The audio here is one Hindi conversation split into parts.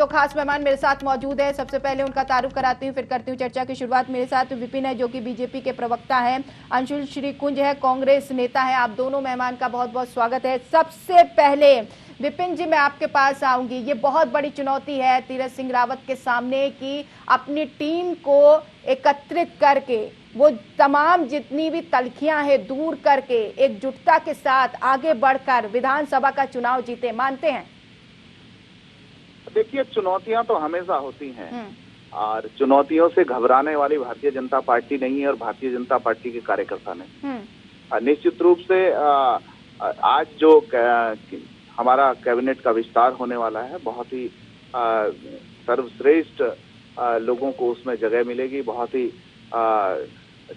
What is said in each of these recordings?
दो खास मेहमान मेरे साथ मौजूद है। सबसे पहले उनका तारुफ कराती हूँ, फिर करती हूँ चर्चा की शुरुआत। मेरे साथ विपिन है जो कि बीजेपी के प्रवक्ता हैं, अंशुल श्रीकुंज है कांग्रेस नेता है। आप दोनों मेहमान का बहुत बहुत स्वागत है। सबसे पहले विपिन जी मैं आपके पास आऊंगी। ये बहुत बड़ी चुनौती है तीरथ सिंह रावत के सामने कि अपनी टीम को एकत्रित करके वो तमाम जितनी भी तल्खियां हैं दूर करके एकजुटता के साथ आगे बढ़कर विधानसभा का चुनाव जीते। मानते हैं? देखिए, चुनौतियां तो हमेशा होती हैं और चुनौतियों से घबराने वाली भारतीय जनता पार्टी नहीं है और भारतीय जनता पार्टी के कार्यकर्ता नहीं। निश्चित रूप से आज जो हमारा कैबिनेट का विस्तार होने वाला है, बहुत ही सर्वश्रेष्ठ लोगों को उसमें जगह मिलेगी। बहुत ही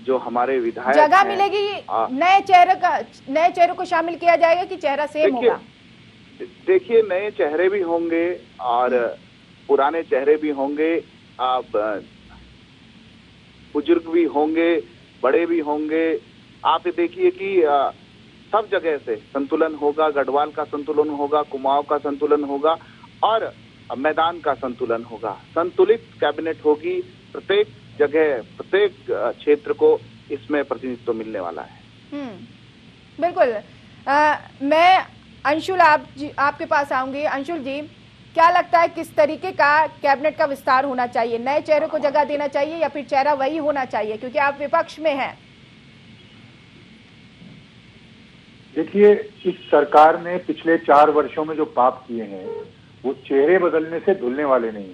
जो हमारे विधायक जगह मिलेगी, नए चेहरों को शामिल किया जाएगा कि चेहरा सेम होगा? देखिए, नए चेहरे भी होंगे और पुराने चेहरे भी होंगे, बुजुर्ग भी होंगे, बड़े भी होंगे। आप देखिए कि सब जगह से संतुलन होगा, गढ़वाल का संतुलन होगा, कुमाऊं का संतुलन होगा और मैदान का संतुलन होगा। संतुलित कैबिनेट होगी। प्रत्येक जगह, प्रत्येक क्षेत्र को इसमें प्रतिनिधित्व मिलने वाला है। बिल्कुल। मैं अंशुल आपके पास आऊंगी। अंशुल जी, क्या लगता है किस तरीके का कैबिनेट का विस्तार होना चाहिए? नए चेहरों को जगह देना चाहिए या फिर चेहरा वही होना चाहिए, क्योंकि आप विपक्ष में हैं? देखिए, इस सरकार ने पिछले 4 वर्षों में जो पाप किए हैं वो चेहरे बदलने से धुलने वाले नहीं।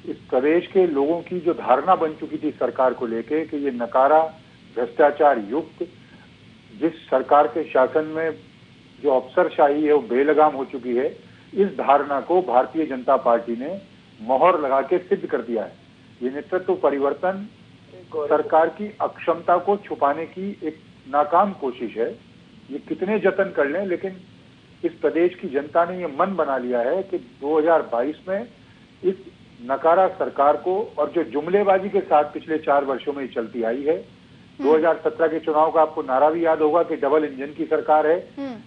इस प्रदेश के लोगों की जो धारणा बन चुकी थी सरकार को लेके कि ये नकारा भ्रष्टाचार युक्त, जिस सरकार के शासन में जो अफसरशाही है वो बेलगाम हो चुकी है, इस धारणा को भारतीय जनता पार्टी ने मोहर लगा के सिद्ध कर दिया है। ये नेतृत्व परिवर्तन सरकार की अक्षमता को छुपाने की एक नाकाम कोशिश है। ये कितने जतन कर लें, लेकिन इस प्रदेश की जनता ने ये मन बना लिया है कि 2022 में इस नकारा सरकार को, और जो जुमलेबाजी के साथ पिछले 4 वर्षों में चलती आई है, 2017 के चुनाव का आपको नारा भी याद होगा कि डबल इंजन की सरकार है।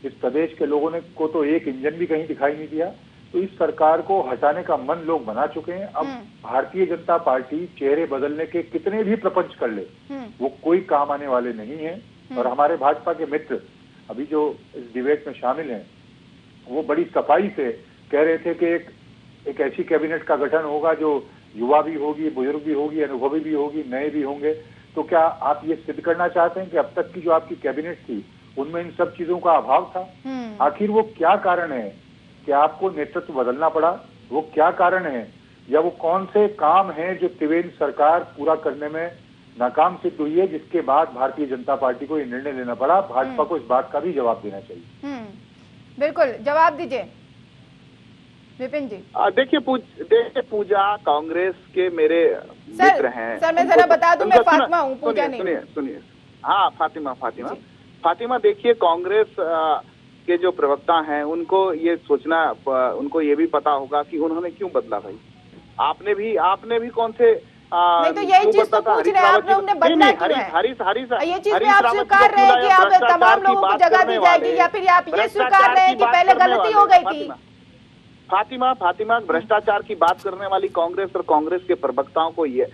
इस प्रदेश के लोगों ने को तो एक इंजन भी कहीं दिखाई नहीं दिया। तो इस सरकार को हटाने का मन लोग बना चुके हैं। अब भारतीय जनता पार्टी चेहरे बदलने के कितने भी प्रपंच कर ले, वो कोई काम आने वाले नहीं है। और हमारे भाजपा के मित्र अभी जो इस डिबेट में शामिल हैं, वो बड़ी सफाई से कह रहे थे कि एक ऐसी कैबिनेट का गठन होगा जो युवा भी होगी, बुजुर्ग भी होगी, अनुभवी भी होगी, नए भी होंगे। तो क्या आप ये सिद्ध करना चाहते हैं कि अब तक की जो आपकी कैबिनेट थी उनमें इन सब चीजों का अभाव था? आखिर वो क्या कारण है कि आपको नेतृत्व बदलना पड़ा? वो क्या कारण है, या वो कौन से काम हैं जो त्रिवेंद्र सरकार पूरा करने में नाकाम सिद्ध हुई है, जिसके बाद भारतीय जनता पार्टी को ये निर्णय लेना पड़ा? भाजपा को इस बात का भी जवाब देना चाहिए। बिल्कुल, जवाब दीजिए विपिन जी। देखिए पूजा कांग्रेस के मेरे मित्र हैं। सर मैं जरा बता दूं, मैं फातिमा हूं, पूजा नहीं। सुनिए। हाँ, फातिमा देखिए, कांग्रेस के जो प्रवक्ता हैं उनको ये सोचना, उनको ये भी पता होगा कि उन्होंने क्यों बदला। भाई आपने भी कौन से नहीं, तो यही चीज तो पूछ रहे हैं आपने, उन्हें बदला क्यों है? ये चीज में आप स्वीकार रहे हैं कि आप तमाम लोगों को जगह दी जाएगी, या फिर आप ये स्वीकार रहे हैं कि पहले गलती हो गई थी? फातिमा, भ्रष्टाचार की बात करने वाली कांग्रेस और कांग्रेस के प्रवक्ताओं को ये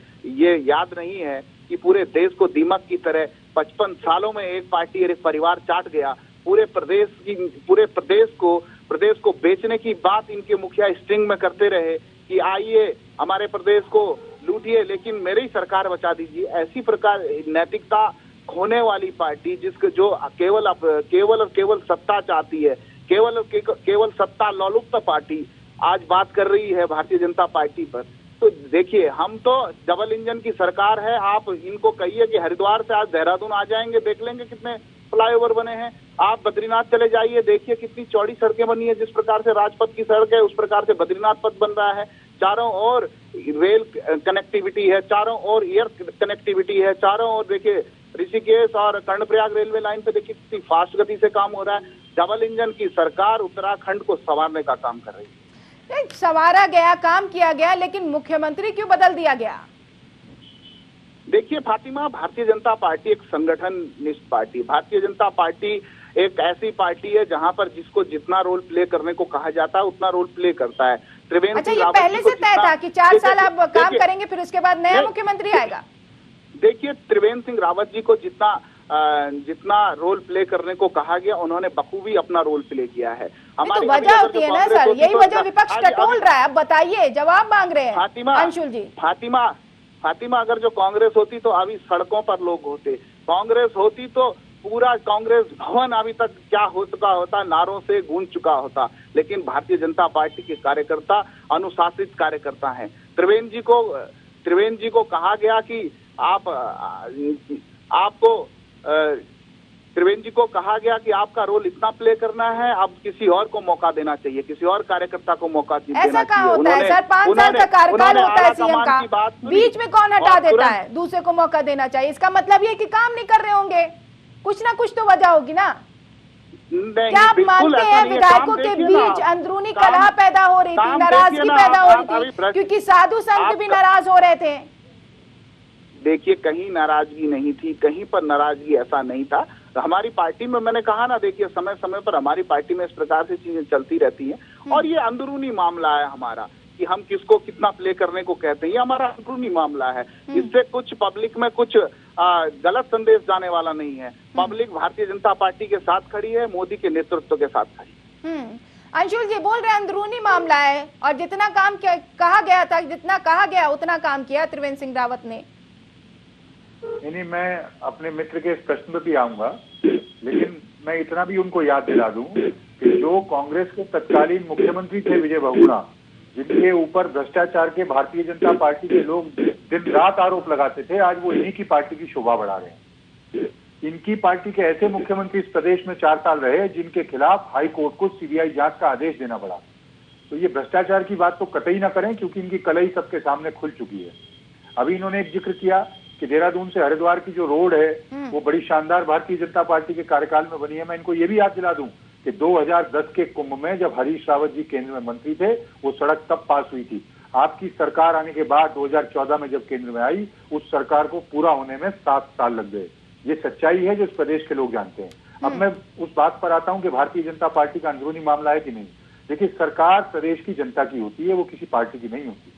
याद नहीं है कि पूरे देश को दीमक की तरह 55 सालों में एक पार्टी और एक परिवार चाट गया। पूरे प्रदेश को बेचने की बात इनके मुखिया स्ट्रिंग में करते रहे कि आइए हमारे प्रदेश को लूटिए, लेकिन मेरी सरकार बचा दीजिए। ऐसी प्रकार नैतिकता खोने वाली पार्टी, जिसको जो केवल सत्ता चाहती है, केवल सत्ता लोलुप्त पार्टी आज बात कर रही है भारतीय जनता पार्टी पर। तो देखिए, हम तो डबल इंजन की सरकार है। आप इनको कहिए कि हरिद्वार से आज देहरादून आ जाएंगे, देख लेंगे कितने फ्लाईओवर बने हैं। आप बद्रीनाथ चले जाइए, देखिए कितनी चौड़ी सड़कें बनी है। जिस प्रकार से राजपथ की सड़क है, उस प्रकार से बद्रीनाथ पथ बन रहा है। चारों ओर रेल कनेक्टिविटी है, चारों ओर एयर कनेक्टिविटी है, चारों ओर देखिए ऋषिकेश और कर्णप्रयाग रेलवे लाइन पे देखिए कितनी फास्ट गति से काम हो रहा है। डबल इंजन की सरकार उत्तराखंड को संवारने का काम कर रही है। संवारा गया, काम किया गया, लेकिन मुख्यमंत्री क्यों बदल दिया गया? देखिए फातिमा, भारतीय जनता पार्टी एक संगठन निष्ठ पार्टी। भारतीय जनता पार्टी एक ऐसी पार्टी है जहां पर जिसको जितना रोल प्ले करने को कहा जाता है उतना रोल प्ले करता है। त्रिवेंद्र अच्छा, सिंह ये रावत पहले जी को से तय था कि 4 साल आप काम देखिए, करेंगे फिर उसके बाद नया मुख्यमंत्री आएगा? देखिए, त्रिवेंद्र सिंह रावत जी को जितना रोल प्ले करने को कहा गया, उन्होंने बखूबी अपना रोल प्ले किया है। तो वजह होती है ना सर, यही वजह विपक्ष टटोल रहा है। अब बताइए, जवाब मांग रहे हैं अंशुल जी। फातिमा, अगर जो कांग्रेस होती तो अभी सड़कों पर लोग होते, कांग्रेस होती तो पूरा कांग्रेस भवन अभी तक क्या हो चुका होता, नारों से गूंज चुका होता। लेकिन भारतीय जनता पार्टी के कार्यकर्ता अनुशासित कार्यकर्ता हैं। त्रिवेंद्र जी को कहा गया कि त्रिवेंद्र जी को कहा गया कि आपका रोल इतना प्ले करना है, अब किसी और को मौका देना चाहिए, किसी और कार्यकर्ता को मौका देना चाहिए। ऐसा कहाँ होता है सर? 5 साल का कार्यकाल होता है सीएम का, बीच में कौन हटा देता है? दूसरे को मौका देना चाहिए, इसका मतलब ये कि काम नहीं कर रहे होंगे, कुछ ना कुछ तो वजह होगी ना। क्या आप मानते हैं विधायकों के बीच अंदरूनी कलह पैदा हो रही थी, नाराजगी पैदा हो रही थी, क्योंकि साधु संत भी नाराज हो रहे थे? देखिए, कहीं नाराजगी नहीं थी, कहीं पर नाराजगी ऐसा नहीं था। हमारी पार्टी में मैंने कहा ना, देखिए समय समय पर हमारी पार्टी में इस प्रकार से चीजें चलती रहती हैं और ये अंदरूनी मामला है हमारा कि हम किसको कितना प्ले करने को कहते हैं, ये हमारा अंदरूनी मामला है। इससे कुछ पब्लिक में कुछ गलत संदेश जाने वाला नहीं है। पब्लिक भारतीय जनता पार्टी के साथ खड़ी है, मोदी के नेतृत्व के साथ खड़ी है। अंशुल जी बोल रहे हैं अंदरूनी मामला है और जितना काम कहा गया था, जितना कहा गया उतना काम किया त्रिवेंद्र सिंह रावत ने। नहीं, मैं अपने मित्र के इस प्रश्न पर भी आऊंगा, लेकिन मैं इतना भी उनको याद दिला दूं कि जो कांग्रेस के तत्कालीन मुख्यमंत्री थे विजय बहुगुणा, जिनके ऊपर भ्रष्टाचार के भारतीय जनता पार्टी के लोग दिन रात आरोप लगाते थे, आज वो इन्हीं की पार्टी की शोभा बढ़ा रहे हैं। इनकी पार्टी के ऐसे मुख्यमंत्री इस प्रदेश में 4 साल रहे जिनके खिलाफ हाई कोर्ट को सीबीआई जांच का आदेश देना पड़ा। तो ये भ्रष्टाचार की बात तो कतई ना करें, क्योंकि इनकी कलई सबके सामने खुल चुकी है। अभी इन्होंने एक जिक्र किया कि देहरादून से हरिद्वार की जो रोड है वो बड़ी शानदार भारतीय जनता पार्टी के कार्यकाल में बनी है। मैं इनको ये भी याद दिला दूं कि 2010 के कुंभ में जब हरीश रावत जी केंद्र में मंत्री थे, वो सड़क तब पास हुई थी। आपकी सरकार आने के बाद 2014 में जब केंद्र में आई, उस सरकार को पूरा होने में 7 साल लग गए। ये सच्चाई है जो इस प्रदेश के लोग जानते हैं। अब मैं उस बात पर आता हूं कि भारतीय जनता पार्टी का अंदरूनी मामला है कि नहीं। देखिए, सरकार प्रदेश की जनता की होती है, वो किसी पार्टी की नहीं होती।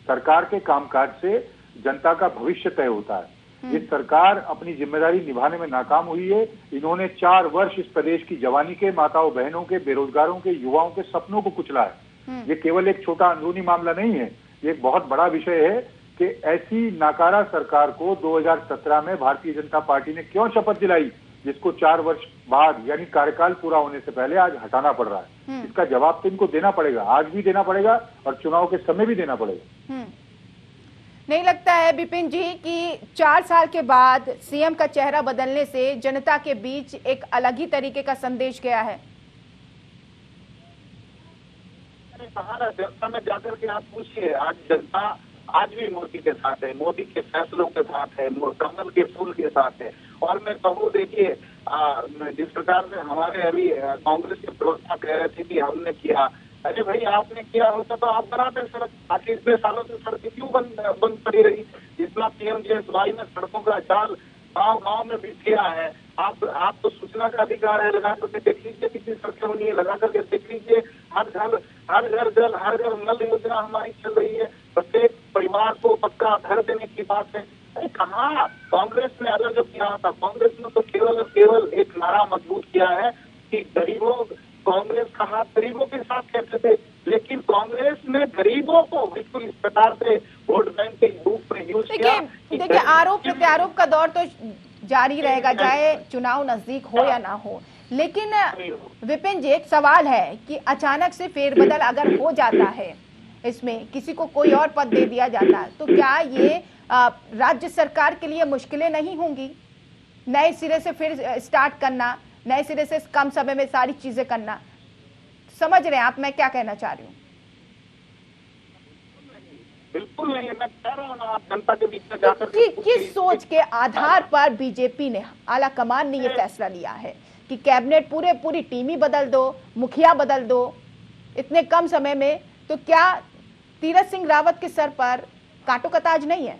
सरकार के कामकाज से जनता का भविष्य तय होता है। ये सरकार अपनी जिम्मेदारी निभाने में नाकाम हुई है। इन्होंने 4 वर्ष इस प्रदेश की जवानी के, माताओं बहनों के, बेरोजगारों के, युवाओं के सपनों को कुचला है। ये केवल एक छोटा अंदरूनी मामला नहीं है, ये एक बहुत बड़ा विषय है कि ऐसी नाकारा सरकार को 2017 में भारतीय जनता पार्टी ने क्यों शपथ दिलाई, जिसको 4 वर्ष बाद यानी कार्यकाल पूरा होने से पहले आज हटाना पड़ रहा है। इसका जवाब तो इनको देना पड़ेगा, आज भी देना पड़ेगा और चुनाव के समय भी देना पड़ेगा। नहीं लगता है विपिन जी कि 4 साल के बाद सीएम का चेहरा बदलने से जनता के बीच एक अलग ही तरीके का संदेश गया है? जनता में जाकर के आप पूछिए, आज जनता आज भी मोदी के साथ है, मोदी के फैसलों के साथ है, कमल के फूल के साथ है। और मैं कहूँ, देखिए जिस प्रकार से हमारे अभी कांग्रेस के प्रवक्ता कह रहे थे कि हमने किया, अरे भाई आपने किया होता तो आप बनाते सड़क। आखिर इतने सालों से सड़कें क्यों बंद पड़ी रही? जितना पीएमजीएसवाई में सड़कों का जाल गांव में बिछ गया है। आप तो सूचना का अधिकार है, लगा करके देख लीजिए कितनी सड़कें होनी है, लगा करके देख लीजिए। हर घर जल, हर घर नल योजना हमारी चल रही है। प्रत्येक परिवार को पक्का घर देने की बात है। अरे कहाँ कांग्रेस ने अलग जो किया था, कांग्रेस ने तो केवल एक नारा मजबूत किया है कि गरीबों, कांग्रेस का हाथ गरीबों के साथ कहते थे, लेकिन कांग्रेस ने गरीबों को बिल्कुल इस प्रकार से वोट बैंक के रूप में यूज किया। देखिए, आरोप प्रत्यारोप का दौर तो जारी रहेगा, चाहे चुनाव नजदीक हो या ना हो। लेकिन विपिन जी, एक सवाल है कि अचानक से फेरबदल अगर हो जाता है, इसमें किसी को कोई और पद दे दिया जाता है, तो क्या ये राज्य सरकार के लिए मुश्किलें नहीं होंगी? नए सिरे से फिर स्टार्ट करना, नए सिरे से कम समय में सारी चीजें करना। समझ रहे हैं आप मैं क्या कहना चाह रही हूँ? बिल्कुल नहीं, मैं कह रहा हूँ ना, आप जनता के बीच में जाकर किस सोच के आधार पर बीजेपी ने, आला कमान ने ये फैसला लिया है कि कैबिनेट पूरी टीम ही बदल दो, मुखिया बदल दो इतने कम समय में? तो क्या तीरथ सिंह रावत के सर पर कांटों का ताज नहीं है?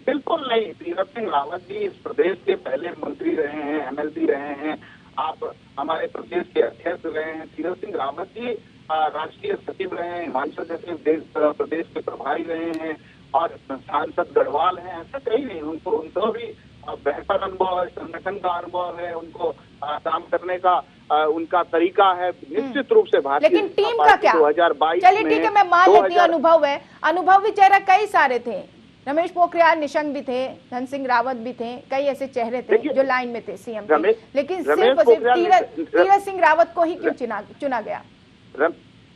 बिल्कुल नहीं। तीरथ सिंह रावत जी इस प्रदेश के पहले मंत्री रहे हैं, एमएलसी रहे हैं, आप हमारे प्रदेश के अध्यक्ष रहे हैं। तीरथ सिंह रावत जी राष्ट्रीय सचिव रहे हैं, हिमाचल जैसे प्रदेश के प्रभारी रहे हैं और सांसद गढ़वाल हैं, ऐसा कहीं नहीं। उनको भी बेहतर अनुभव है, संगठन का अनुभव है, उनको काम करने का उनका तरीका है। निश्चित रूप से भारतीय लेकिन टीम का क्या? 2022 चलिए ठीक है, मैं मान लेती हूँ अनुभव है, अनुभवी चेहरा कई सारे थे, रमेश पोखरियाल निशंक भी थे, धन सिंह रावत भी थे, कई ऐसे चेहरे थे जो लाइन में थे सीएम के, लेकिन सिर्फ तीरथ सिंह रावत को ही क्यों चुना गया?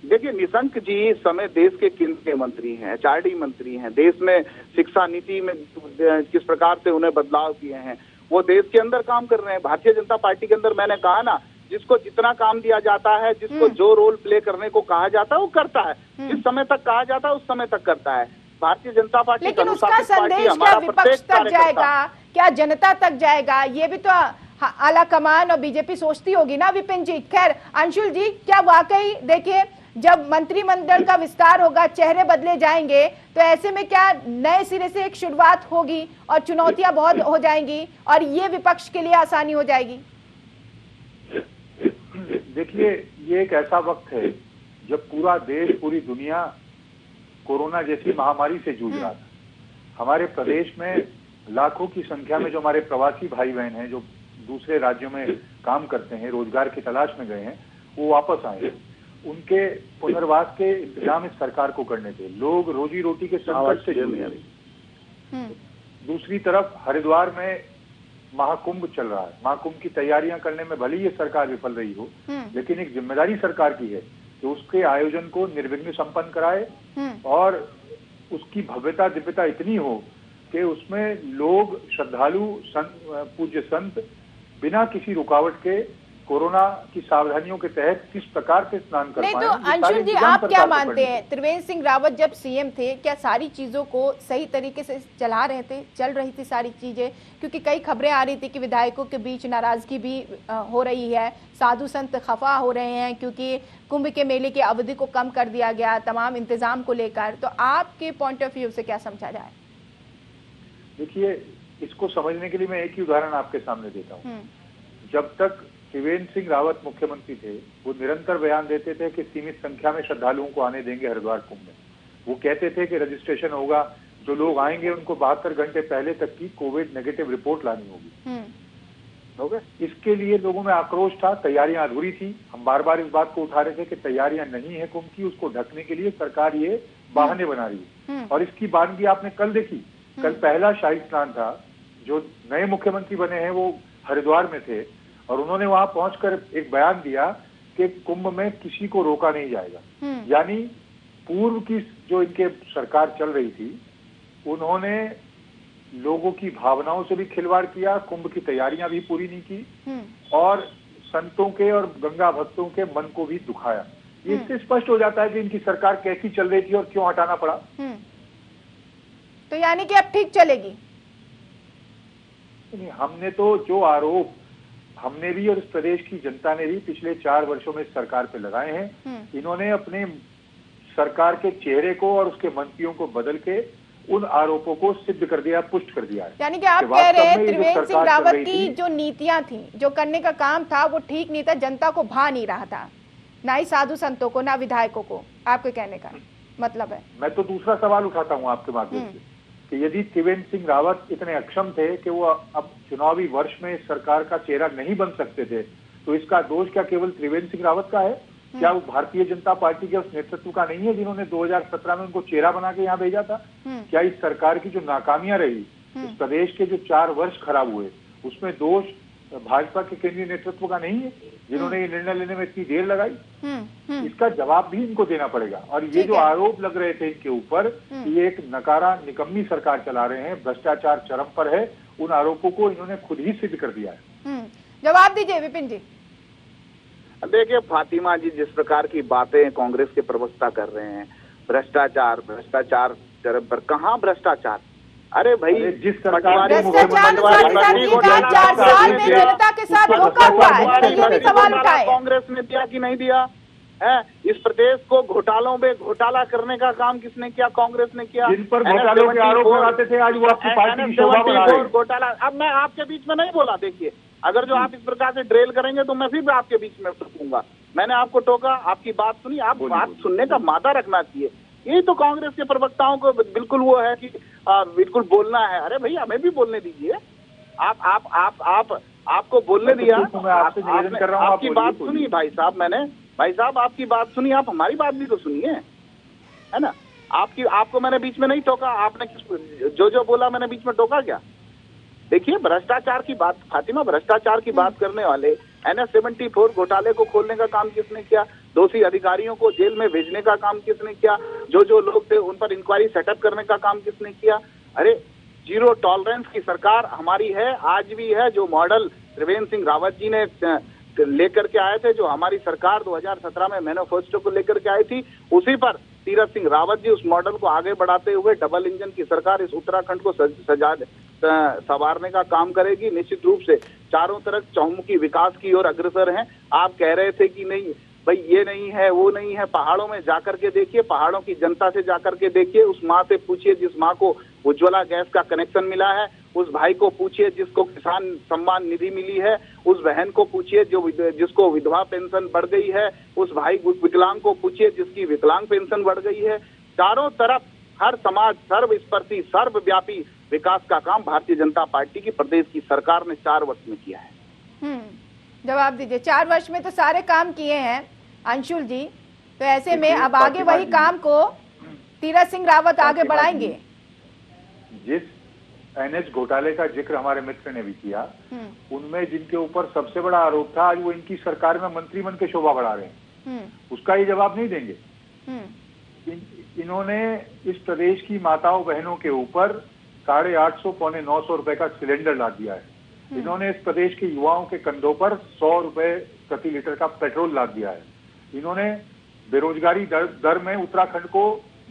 देखिए, निशंक जी इस समय देश के केंद्रीय मंत्री हैं, एचआरडी मंत्री हैं, देश में शिक्षा नीति में किस प्रकार से उन्हें बदलाव किए हैं, वो देश के अंदर काम कर रहे हैं। भारतीय जनता पार्टी के अंदर मैंने कहा ना, जिसको जितना काम दिया जाता है, जिसको जो रोल प्ले करने को कहा जाता है वो करता है, जिस समय तक कहा जाता है उस समय तक करता है। भारतीय जनता पार्टी, लेकिन उसका संदेश क्या विपक्ष तक जाएगा, क्या जनता तक जाएगा, ये भी तो आला कमान और बीजेपी सोचती होगी ना विपिन जी। खैर अंशुल जी, क्या वाकई देखिए जब मंत्रिमंडल का विस्तार होगा, चेहरे बदले जाएंगे, तो ऐसे में क्या नए सिरे से एक शुरुआत होगी और चुनौतियां बहुत हो जाएंगी और ये विपक्ष के लिए आसानी हो जाएगी? देखिए, ये एक ऐसा वक्त है जब पूरा देश, पूरी दुनिया कोरोना जैसी महामारी से जूझ रहा था। हमारे प्रदेश में लाखों की संख्या में जो हमारे प्रवासी भाई बहन हैं, जो दूसरे राज्यों में काम करते हैं, रोजगार की तलाश में गए हैं, वो वापस आए। उनके पुनर्वास के इंतजाम इस सरकार को करने थे। लोग रोजी रोटी के संकट से जूझ रहे। दूसरी तरफ हरिद्वार में महाकुंभ चल रहा है। महाकुंभ की तैयारियां करने में भले ये सरकार विफल रही हो, लेकिन एक जिम्मेदारी सरकार की है कि उसके आयोजन को निर्विघ्न संपन्न कराए और उसकी भव्यता दिव्यता इतनी हो कि उसमें लोग, श्रद्धालु, पूज्य संत बिना किसी रुकावट के कोरोना की सावधानियों के तहत किस प्रकार से स्नान कर पाएं। नहीं तो अंशुल जी, आप क्या मानते हैं, त्रिवेंद्र सिंह रावत जब सीएम थे, क्या सारी चीजों को सही तरीके से चला रहे थे, चल रही थी सारी चीजें? क्योंकि कई खबरें आ रही थी कि विधायकों के बीच नाराजगी भी हो रही है, साधु संत खफा हो रहे हैं क्योंकि कुंभ के मेले की अवधि को कम कर दिया गया तमाम इंतजाम को लेकर। तो आपके पॉइंट ऑफ व्यू से क्या समझा जाए? देखिए, इसको समझने के लिए मैं एक ही उदाहरण आपके सामने देता हूँ। जब तक त्रिवेंद्र सिंह रावत मुख्यमंत्री थे, वो निरंतर बयान देते थे कि सीमित संख्या में श्रद्धालुओं को आने देंगे हरिद्वार कुंभ में। वो कहते थे कि रजिस्ट्रेशन होगा, जो लोग आएंगे उनको 72 घंटे पहले तक की कोविड नेगेटिव रिपोर्ट लानी होगी। इसके लिए लोगों में आक्रोश था, तैयारियां अधूरी थी। हम बार बार इस बात को उठा रहे थे कि तैयारियां नहीं है कुंभ की, उसको ढकने के लिए सरकार ये बहाने बना रही है। और इसकी बानगी आपने कल देखी। कल पहला शाही स्नान था। जो नए मुख्यमंत्री बने हैं वो हरिद्वार में थे और उन्होंने वहां पहुंचकर एक बयान दिया कि कुंभ में किसी को रोका नहीं जाएगा। यानी पूर्व की जो इनके सरकार चल रही थी, उन्होंने लोगों की भावनाओं से भी खिलवाड़ किया, कुंभ की तैयारियां भी पूरी नहीं की और संतों के और गंगा भक्तों के मन को भी दुखाया। इससे स्पष्ट हो जाता है कि इनकी सरकार कैसी चल रही थी और क्यों हटाना पड़ा। तो यानी कि अब ठीक चलेगी? हमने तो जो आरोप हमने भी और इस प्रदेश की जनता ने भी पिछले 4 वर्षों में इस सरकार पे लगाए हैं, इन्होंने अपने सरकार के चेहरे को और उसके मंत्रियों को बदल के उन आरोपों को सिद्ध कर दिया, पुष्ट कर दिया है। यानी कि आप कह रहे हैं त्रिवेंद्र सिंह रावत की जो नीतियां थी, जो करने का काम था, वो ठीक नहीं था, जनता को भा नहीं रहा था, ना ही साधु संतों को, ना विधायकों को। आपके कहने का मतलब है? मैं तो दूसरा सवाल उठाता हूँ आपके माध्यम से कि यदि त्रिवेंद्र सिंह रावत इतने अक्षम थे कि वो अब चुनावी वर्ष में सरकार का चेहरा नहीं बन सकते थे, तो इसका दोष क्या केवल त्रिवेंद्र सिंह रावत का है? क्या वो भारतीय जनता पार्टी के उस नेतृत्व का नहीं है जिन्होंने 2017 में उनको चेहरा बना के यहाँ भेजा था? क्या इस सरकार की जो नाकामियां रही, इस प्रदेश के जो 4 वर्ष खराब हुए, उसमें दोष भाजपा के केंद्रीय नेतृत्व का नहीं है जिन्होंने ये निर्णय लेने में इतनी देर लगाई? इसका जवाब भी इनको देना पड़ेगा। और ये जो आरोप लग रहे थे इनके ऊपर, ये एक नकारा निकम्मी सरकार चला रहे हैं, भ्रष्टाचार चरम पर है, उन आरोपों को इन्होंने खुद ही सिद्ध कर दिया है। जवाब दीजिए विपिन जी। देखिए फातिमा जी, जिस प्रकार की बातें कांग्रेस के प्रवक्ता कर रहे हैं, भ्रष्टाचार चरम पर, कहाँ भ्रष्टाचार? अरे भाई, जिस सरकार ने 4 साल में जनता के साथ धोखा हुआ है, ये भी सवाल उठाए। कांग्रेस ने दिया कि नहीं दिया है? इस प्रदेश को घोटालों में घोटाला करने का काम किसने किया? कांग्रेस ने किया। जिन पर घोटालों के आरोप लगाते थे, आज वो आपकी पार्टी की शोभा बढ़ा रहे हैं। घोटाला। अब मैं आपके बीच में नहीं बोला। देखिए, अगर जो आप इस प्रकार से ड्रिल करेंगे तो मैं फिर आपके बीच में फंसूंगा। मैंने आपको टोका, आपकी बात सुनी, आप बात सुनने का मादा रखना चाहिए। यही तो कांग्रेस के प्रवक्ताओं को बिल्कुल वो है कि बिल्कुल बोलना है। अरे भाई हमें भी बोलने दीजिए। आपको बोलने दिया, आपकी बात सुनी भाई साहब, मैंने भाई साहब आपकी बात सुनी, आप हमारी बात भी तो सुनिए, है ना। आपको मैंने बीच में नहीं टोका, आपने जो बोला मैंने बीच में टोका क्या? देखिए भ्रष्टाचार की बात, फातिमा, भ्रष्टाचार की बात करने वाले NS-74 घोटाले को खोलने का काम किसने किया? दोषी अधिकारियों को जेल में भेजने का काम किसने किया? जो लोग थे उन पर इंक्वायरी सेटअप करने का काम किसने किया? अरे जीरो टॉलरेंस की सरकार हमारी है, आज भी है। जो मॉडल त्रिवेंद्र सिंह रावत जी ने लेकर के आए थे, जो हमारी सरकार 2017 में मैनिफेस्टो को लेकर के आई थी, उसी पर तीरथ सिंह रावत जी उस मॉडल को आगे बढ़ाते हुए डबल इंजन की सरकार इस उत्तराखंड को संवारने का काम करेगी। निश्चित रूप से चारों तरफ चहुमुखी विकास की ओर अग्रसर हैं। आप कह रहे थे कि नहीं भाई ये नहीं है वो नहीं है, पहाड़ों में जाकर के देखिए, पहाड़ों की जनता से जाकर के देखिए, उस माँ से पूछिए जिस माँ को उज्ज्वला गैस का कनेक्शन मिला है, उस भाई को पूछिए जिसको किसान सम्मान निधि मिली है, उस बहन को पूछिए जिसको विधवा पेंशन बढ़ गई है, उस भाई विकलांग को पूछिए जिसकी विकलांग पेंशन बढ़ गई है। चारों तरफ हर समाज सर्वस्पर्शी सर्वव्यापी विकास का काम भारतीय जनता पार्टी की प्रदेश की सरकार ने 4 वर्ष में किया है। जवाब दीजिए। 4 वर्ष में तो सारे काम किए हैं अंशुल जी, तो ऐसे में अब आगे वही काम को तीरथ सिंह रावत आगे बढ़ाएंगे। जिस NH घोटाले का जिक्र हमारे मित्र ने भी किया, उनमें जिनके ऊपर सबसे बड़ा आरोप था, आज वो इनकी सरकार में मंत्री बन के शोभा बढ़ा रहे हैं, उसका ये जवाब नहीं देंगे। इन्होंने इस प्रदेश की माताओं बहनों के ऊपर 850 पौने 900 रुपए का सिलेंडर ला दिया है। इन्होंने इस प्रदेश के युवाओं के कंधों पर 100 रुपए प्रति लीटर का पेट्रोल ला दिया है। इन्होंने बेरोजगारी दर में उत्तराखंड को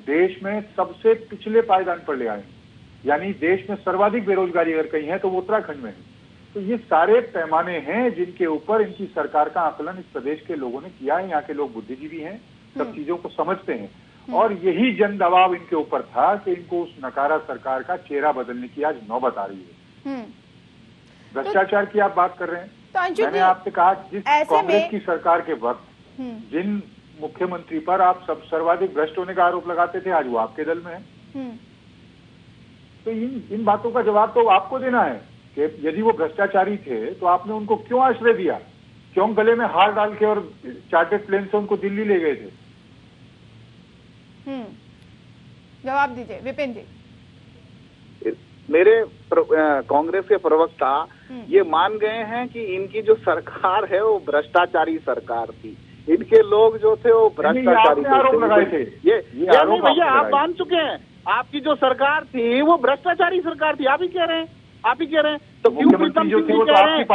देश में सबसे पिछले पायदान पर ले आए, यानी देश में सर्वाधिक बेरोजगारी अगर कहीं है तो वो उत्तराखंड में है। तो ये सारे पैमाने हैं जिनके ऊपर इनकी सरकार का आकलन इस प्रदेश के लोगों ने किया है। यहाँ के लोग बुद्धिजीवी हैं, सब चीजों को समझते हैं, और यही जन दबाव इनके ऊपर था कि इनको उस नकारा सरकार का चेहरा बदलने की आज नौबत आ रही है। भ्रष्टाचार की आप बात कर रहे हैं, तो मैंने आपसे कहा जिस कांग्रेस की सरकार के वक्त जिन मुख्यमंत्री पर आप सब सर्वाधिक भ्रष्ट होने का आरोप लगाते थे, आज वो आपके दल में है। तो इन बातों का जवाब तो आपको देना है कि यदि वो भ्रष्टाचारी थे तो आपने उनको क्यों आश्रय दिया, क्यों गले में हार डाल के और चार्टर्ड प्लेन से उनको दिल्ली ले गए थे? जवाब दीजिए विपिन जी। मेरे कांग्रेस के प्रवक्ता ये मान गए हैं कि इनकी जो सरकार है वो भ्रष्टाचारी सरकार थी, इनके लोग जो थे वो भ्रष्टाचारी आरोप लगाए थे। ये नहीं भैया, आप मान चुके हैं, आपकी जो सरकार थी वो भ्रष्टाचारी सरकार थी। आप ही कह रहे हैं, आप ही कह रहे हैं। तो क्यों प्रीतम सिंह जी कह रहे हैं,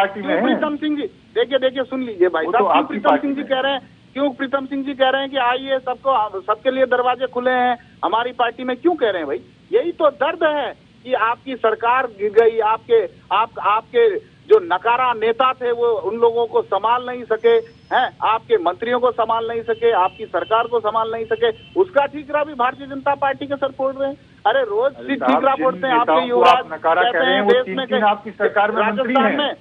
प्रीतम सिंह जी देखिए सुन लीजिए भाई साहब, क्यों प्रीतम सिंह जी कह रहे हैं, क्यों प्रीतम सिंह जी कह रहे हैं कि आइए सबके लिए दरवाजे खुले हैं हमारी पार्टी में, क्यों कह रहे हैं भाई? यही तो दर्द है कि आपकी सरकार गिर गई, आपके जो नकारा नेता थे वो उन लोगों को संभाल नहीं सके हैं, आपके मंत्रियों को संभाल नहीं सके, आपकी सरकार को संभाल नहीं सके, उसका ठीकरा भी भारतीय जनता पार्टी के सर फोड़ रहे हैं। अरे रोज ठीकरा फोड़ते हैं आपके युवराज, कहते हैं देश में आपकी सरकार में राजस्थान में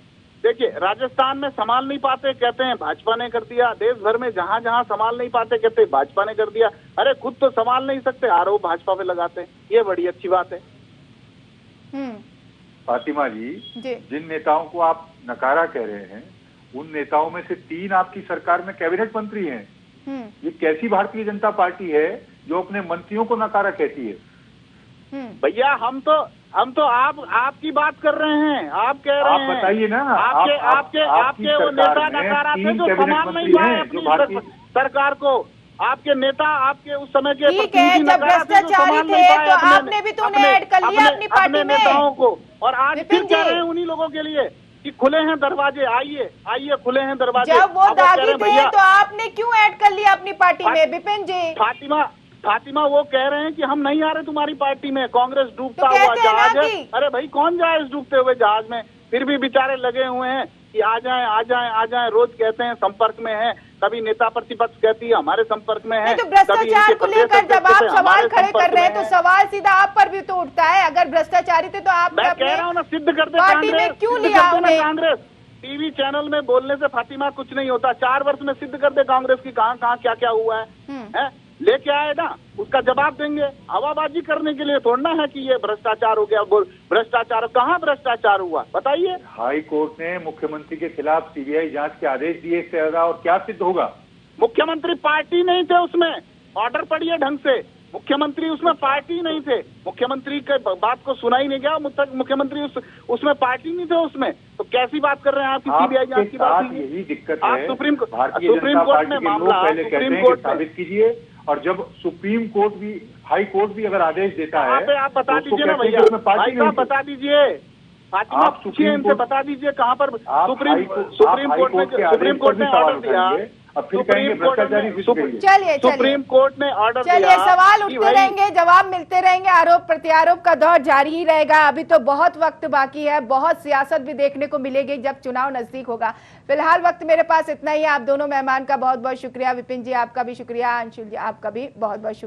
देखिए, राजस्थान में संभाल नहीं पाते कहते हैं भाजपा ने कर दिया, देश भर में जहां जहां संभाल नहीं पाते कहते भाजपा ने कर दिया। अरे खुद तो संभाल नहीं सकते, आरोप भाजपा पे लगाते हैं, ये बड़ी अच्छी बात है। फातिमा जी, जिन नेताओं को आप नकारा कह रहे हैं उन नेताओं में से 3 आपकी सरकार में कैबिनेट मंत्री हैं। ये कैसी भारतीय जनता पार्टी है जो अपने मंत्रियों को नकारा कहती है? भैया हम तो आपकी बात कर रहे हैं, आप कह रहे हैं, आप बताइए ना, आपके वो नेता नकारा थे जो संभाल नहीं पाए अपनी सरकार को, आपके नेता आपके उस समय के ठीक है, जब भ्रष्टाचारी थे तो आपने भी तो उन्हें ऐड कर लिया अपनी पार्टी में नेताओं को, और आज फिर कह रहे हैं उन्हीं लोगों के लिए कि खुले हैं दरवाजे, आइए खुले हैं दरवाजे। जब वो दागी थे तो आपने क्यों ऐड कर लिया अपनी पार्टी में विपिन जी? फातिमा वो कह रहे हैं कि हम नहीं आ रहे तुम्हारी पार्टी में, कांग्रेस डूबता हुआ जहाज है। अरे भाई कौन जाए इस डूबते हुए जहाज में? फिर भी बेचारे लगे हुए हैं कि आ जाएं, रोज कहते हैं संपर्क में है, कभी नेता प्रतिपक्ष कहती है हमारे संपर्क में है। तो भ्रष्टाचार को लेकर जब आप सवाल खड़े कर रहे हैं तो सवाल सीधा आप पर भी तो उठता है, अगर भ्रष्टाचारी थे तो आप मैं कह रहा हूँ ना, सिद्ध कर दे पार्टी में क्यों लिया कांग्रेस, टीवी चैनल में बोलने से फातिमा कुछ नहीं होता। 4 वर्ष में सिद्ध कर दे कांग्रेस की कहां कहां क्या क्या हुआ है? लेके आए ना, उसका जवाब देंगे। हवाबाजी करने के लिए थोड़ा है कि ये भ्रष्टाचार हो गया, भ्रष्टाचार कहाँ भ्रष्टाचार हुआ बताइए। हाई कोर्ट ने मुख्यमंत्री के खिलाफ सीबीआई जांच के आदेश दिए, इससे ज्यादा और क्या सिद्ध होगा? मुख्यमंत्री पार्टी नहीं थे उसमें, ऑर्डर पढ़िए ढंग से। मुख्यमंत्री उसमें पार्टी नहीं थे, मुख्यमंत्री के बात को सुना ही नहीं गया। मुख्यमंत्री उसमें पार्टी नहीं थे उसमें, तो कैसी बात कर रहे हैं आप? सीबीआई जांच की बात, यही दिक्कत है। आप सुप्रीम कोर्ट में मामला सुप्रीम कोर्ट साबित कीजिए, और जब सुप्रीम कोर्ट भी, हाई कोर्ट भी अगर आदेश देता है, आप बता दीजिए ना भैया, भाई साहब बता दीजिए, फातिमा पूछिए इनसे, बता दीजिए कहाँ पर सुप्रीम कोर्ट ने ऑर्डर दिया। अब फिर कहेंगे भ्रष्टाचारी। चलिए सुप्रीम कोर्ट ने ऑर्डर दिया। चलिए, सवाल उठते रहेंगे, जवाब मिलते रहेंगे, आरोप प्रत्यारोप का दौर जारी ही रहेगा। अभी तो बहुत वक्त बाकी है, बहुत सियासत भी देखने को मिलेगी जब चुनाव नजदीक होगा। फिलहाल वक्त मेरे पास इतना ही है। आप दोनों मेहमान का बहुत बहुत शुक्रिया। विपिन जी आपका भी शुक्रिया, अंशुल जी आपका भी बहुत बहुत शुक्रिया।